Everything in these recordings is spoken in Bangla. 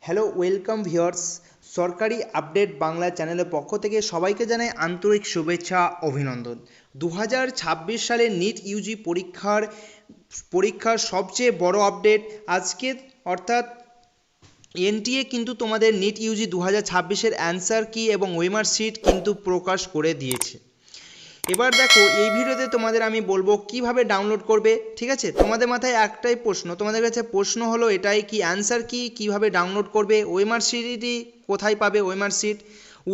হ্যালো ওয়েলকাম ভিউয়ার্স, সরকারি আপডেট বাংলা চ্যানেলের পক্ষ থেকে সবাইকে জানাই আন্তরিক শুভেচ্ছা অভিনন্দন। 2026 সালের নিট ইউজি পরীক্ষার সবচেয়ে বড় আপডেট আজকে, অর্থাৎ এনটিএ কিন্তু তোমাদের নিট ইউজি 2026-এর অ্যান্সার কি এবং ওয়েমার শিট কিন্তু প্রকাশ করে দিয়েছে। এবার দেখো, এই ভিডিওতে তোমাদের আমি বলবো কিভাবে ডাউনলোড করবে। ঠিক আছে, তোমাদের মাথায় একটাই প্রশ্ন, তোমাদের কাছে প্রশ্ন হলো এটাই কি অ্যান্সার কি, কিভাবে ডাউনলোড করবে, ওয়েমার শিটটি কোথায় পাবে, ওয়েমার শিট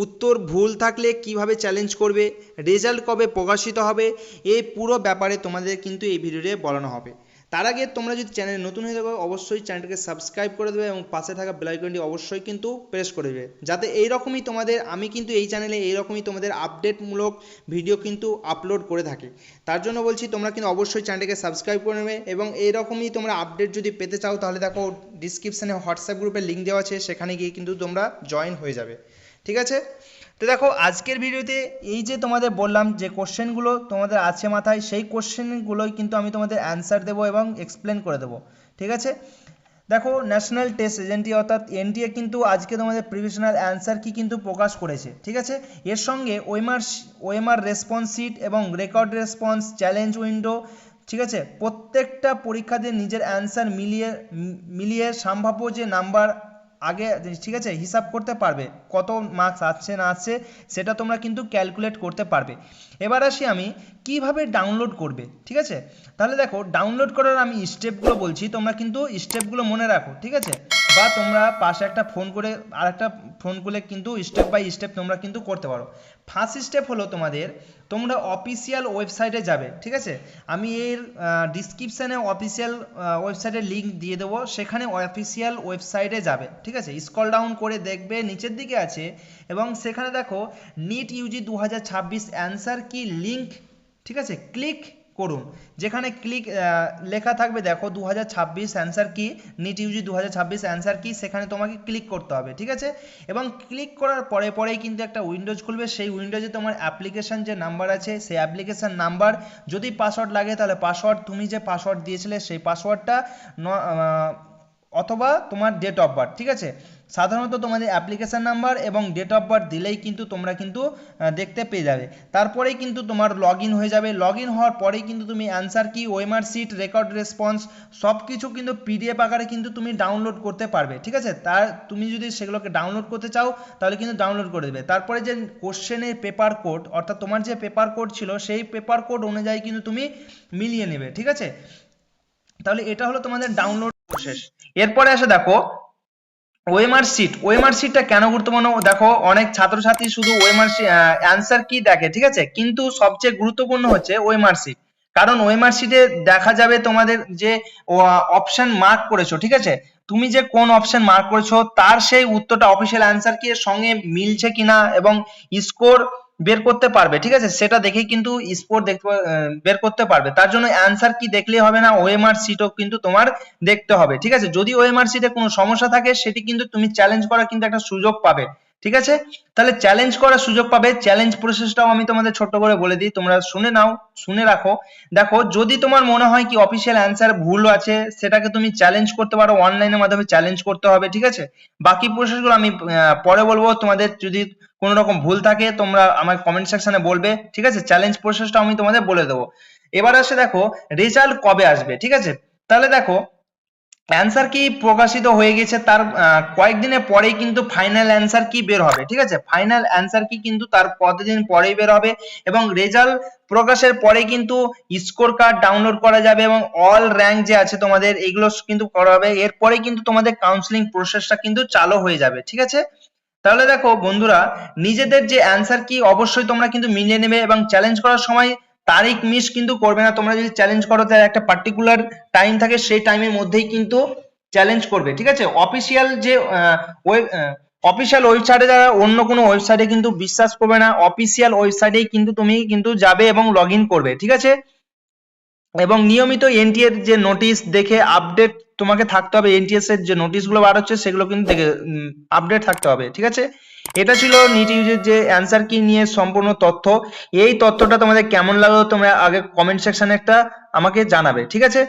উত্তর ভুল থাকলে কিভাবে চ্যালেঞ্জ করবে, রেজাল্ট কবে প্রকাশিত হবে, এই পুরো ব্যাপারে তোমাদের কিন্তু এই ভিডিওতে বলানো হবে। তার আগে তোমরা যদি চ্যানেলে নতুন হয়ে থাকো অবশ্যই চ্যানেলটাকে সাবস্ক্রাইব করে দেবে এবং পাশে থাকা বেল আইকনটি অবশ্যই কিন্তু প্রেস করে দেবে, যাতে এইরকমই তোমাদের আমি কিন্তু এই চ্যানেলে এইরকমই তোমাদের আপডেটমূলক ভিডিও কিন্তু আপলোড করে থাকি। তার জন্য বলছি তোমরা কিন্তু অবশ্যই চ্যানেলটাকে সাবস্ক্রাইব করে নেবে এবং এইরকমই তোমরা আপডেট যদি পেতে চাও তাহলে দেখো ডিসক্রিপশানে হোয়াটসঅ্যাপ গ্রুপের লিঙ্ক দেওয়া আছে, সেখানে গিয়ে কিন্তু তোমরা জয়েন হয়ে যাবে। ঠিক আছে, তো দেখো আজকের ভিডিওতে এই যে তোমাদের বললাম যে কোশ্চেনগুলো তোমাদের আছে মাথায়, সেই কোশ্চেনগুলোই কিন্তু আমি তোমাদের অ্যান্সার দেবো এবং এক্সপ্লেন করে দেবো। ঠিক আছে, দেখো ন্যাশনাল টেস্ট এজেন্সি অর্থাৎ এনটিএ কিন্তু আজকে তোমাদের প্রিভিশনাল অ্যান্সার কি কিন্তু প্রকাশ করেছে। ঠিক আছে, এর সঙ্গে ওএমআর রেসপন্স শিট এবং রেকর্ড রেসপন্স চ্যালেঞ্জ উইন্ডো, ঠিক আছে, প্রত্যেকটা পরীক্ষার্থীর নিজের অ্যান্সার মিলিয়ে সম্ভাব্য যে নাম্বার আগে, ঠিক আছে, হিসাব করতে পারবে কত মার্কস আসছে না আসছে, সেটা তোমরা কিন্তু ক্যালকুলেট করতে পারবে। এবার আসি আমি কিভাবে ডাউনলোড করবে। ঠিক আছে, তাহলে দেখো ডাউনলোড করার আমি স্টেপগুলো বলছি, তোমরা কিন্তু স্টেপগুলো মনে রাখো। ঠিক আছে, বা তোমরা পাশে একটা ফোন করে আরেকটা ফোন করলে কিন্তু স্টেপ বাই স্টেপ তোমরা কিন্তু করতে পারো। ফার্স্ট স্টেপ হলো তোমরা অফিসিয়াল ওয়েবসাইটে যাবে। ঠিক আছে, আমি এর ডিসক্রিপশানে অফিসিয়াল ওয়েবসাইটের লিঙ্ক দিয়ে দেবো, সেখানে অফিসিয়াল ওয়েবসাইটে যাবে। ঠিক আছে, স্ক্রল ডাউন করে দেখবে নিচের দিকে আছে এবং সেখানে দেখো নিট ইউজি 2026 অ্যান্সার কি লিঙ্ক, ঠিক আছে, ক্লিক করুন। যেখানে ক্লিক লেখা থাকবে দেখো 2026 অ্যান্সার কি, নিট ইউজি 2026 অ্যান্সার কি, সেখানে তোমাকে ক্লিক করতে হবে। ঠিক আছে, এবং ক্লিক করার পরেই কিন্তু একটা উইন্ডোজ খুলবে, সেই উইন্ডোজে তোমার অ্যাপ্লিকেশন যে নাম্বার আছে সেই অ্যাপ্লিকেশন নাম্বার, যদি পাসওয়ার্ড লাগে তাহলে পাসওয়ার্ড, তুমি যে পাসওয়ার্ড দিয়েছিলে সেই পাসওয়ার্ডটা, অথবা তোমার ডেট অফ বার্থ। ঠিক আছে, সাধারণত তোমাদের অ্যাপ্লিকেশান নাম্বার এবং ডেট অফ বার্থ দিলেই কিন্তু তোমরা কিন্তু দেখতে পেয়ে যাবে। তারপরেই কিন্তু তোমার লগ ইন হয়ে যাবে। লগ ইন হওয়ার পরেই কিন্তু তুমি অ্যান্সার কি, ওএমআর শিট, রেকর্ড রেসপন্স সব কিছু কিন্তু পিডিএফ আকারে কিন্তু তুমি ডাউনলোড করতে পারবে। ঠিক আছে, তুমি যদি সেগুলোকে ডাউনলোড করতে চাও তাহলে কিন্তু ডাউনলোড করে দেবে। তারপরে যে কোশ্চেনের পেপার কোড, অর্থাৎ তোমার যে পেপার কোড ছিল সেই পেপার কোড অনুযায়ী কিন্তু তুমি মিলিয়ে নেবে। ঠিক আছে, তাহলে এটা হলো তোমাদের ডাউনলোড প্রসেস। এরপরে আসে দেখো ওএমআর শিটটা কেন গুরুত্বপূর্ণ। দেখো অনেক ছাত্রছাত্রী শুধু ওএমআর অ্যান্সার কি দেখে, ঠিক আছে, কিন্তু সবচেয়ে গুরুত্বপূর্ণ হচ্ছে ওএমআর শিট। কারণ ওএমআর শিটে দেখা যাবে তোমাদের যে অপশন মার্ক করেছো, ঠিক আছে, তুমি যে কোন অপশন মার্ক করেছো তার সেই উত্তরটা অফিসিয়াল অ্যান্সার কি এর সঙ্গে মিলছে কিনা এবং স্কোর বের করতে পারবে। ঠিক আছে, সেটা দেখেই কিন্তু স্কোর বের করতে পারবে। তার জন্য অ্যান্সার কি দেখলেই হবে না, ওএমআর শিটও কিন্তু তোমার দেখতে হবে। ঠিক আছে, যদি ওএমআর শিটে কোনো সমস্যা থাকে সেটি কিন্তু তুমি চ্যালেঞ্জ করার কিন্তু একটা সুযোগ পাবে। ঠিক আছে, তাহলে চ্যালেঞ্জ করার সুযোগ পাবে। চ্যালেঞ্জ প্রসেসটাও আমি তোমাদের ছোট্ট করে বলে দিই, তোমরা শুনে নাও, শুনে রাখো। দেখো যদি তোমার মনে হয় কি অফিসিয়াল অ্যান্সার ভুল আছে, সেটাকে তুমি চ্যালেঞ্জ করতে পারো, অনলাইনের মাধ্যমে চ্যালেঞ্জ করতে হবে। ঠিক আছে, বাকি প্রসেসগুলো আমি পরে বলবো। তোমাদের যদি কোনো রকম ভুল থাকে তোমরা আমার কমেন্ট সেকশনে বলবে। ঠিক আছে, চ্যালেঞ্জ প্রসেসটা আমি তোমাদের বলে দেবো। এবার আসে দেখো রেজাল্ট কবে আসবে। ঠিক আছে, তাহলে দেখো অ্যান্সার কি প্রকাশিত হয়ে গেছে, তার কয়েকদিনের পরেই কিন্তু ফাইনাল অ্যান্সার কি বের হবে। ঠিক আছে, ফাইনাল অ্যান্সার কি কিন্তু তার কতদিন পরেই বের হবে এবং রেজাল্ট প্রকাশের পরে কিন্তু স্কোর কার্ড ডাউনলোড করা যাবে এবং অল র্যাঙ্ক যে আছে তোমাদের এগুলো কিন্তু করা হবে। এরপরে কিন্তু তোমাদের কাউন্সিলিং প্রসেসটা কিন্তু চালু হয়ে যাবে। ঠিক আছে, তাহলে দেখো বন্ধুরা, নিজেদের যে অ্যান্সার কি অবশ্যই তোমরা কিন্তু মিলিয়ে নেবে এবং চ্যালেঞ্জ করার সময় তারিখ মিস কিন্তু করবে না। তোমরা যদি চ্যালেঞ্জ করো তাহলে একটা পার্টিকুলার টাইম থাকে, সেই টাইমের মধ্যেই কিন্তু চ্যালেঞ্জ করবে। ঠিক আছে, অফিসিয়াল যে অফিসিয়াল ওয়েবসাইটে যারা, অন্য কোনো ওয়েবসাইটে কিন্তু বিশ্বাস করবে না, অফিসিয়াল ওয়েবসাইটেই কিন্তু তুমি কিন্তু যাবে এবং লগ ইন করবে। ঠিক আছে, এবং নিয়মিত এনটিএ এর যে নোটিশ দেখে আপডেট তোমাকে থাকতে হবে। এনটিএস এর যে নোটিশগুলো বার হচ্ছে সেগুলো কিন্তু দেখে আপডেট থাকতে হবে। ঠিক আছে, এটা ছিল নিট ইউজির যে অ্যান্সার কি নিয়ে সম্পূর্ণ তথ্য। এই তথ্যটা তোমাদের কেমন লাগলো তোমরা আগে কমেন্ট সেকশনে একটা আমাকে জানাবে। ঠিক আছে,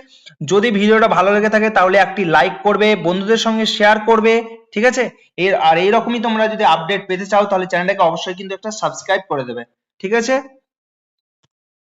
যদি ভিডিওটা ভালো লেগে থাকে তাহলে একটি লাইক করবে, বন্ধুদের সঙ্গে শেয়ার করবে। ঠিক আছে? আর এইরকমই তোমরা যদি আপডেট পেতে চাও তাহলে চ্যানেলটাকে অবশ্যই কিন্তু একটা সাবস্ক্রাইব করে দেবে। ঠিক আছে?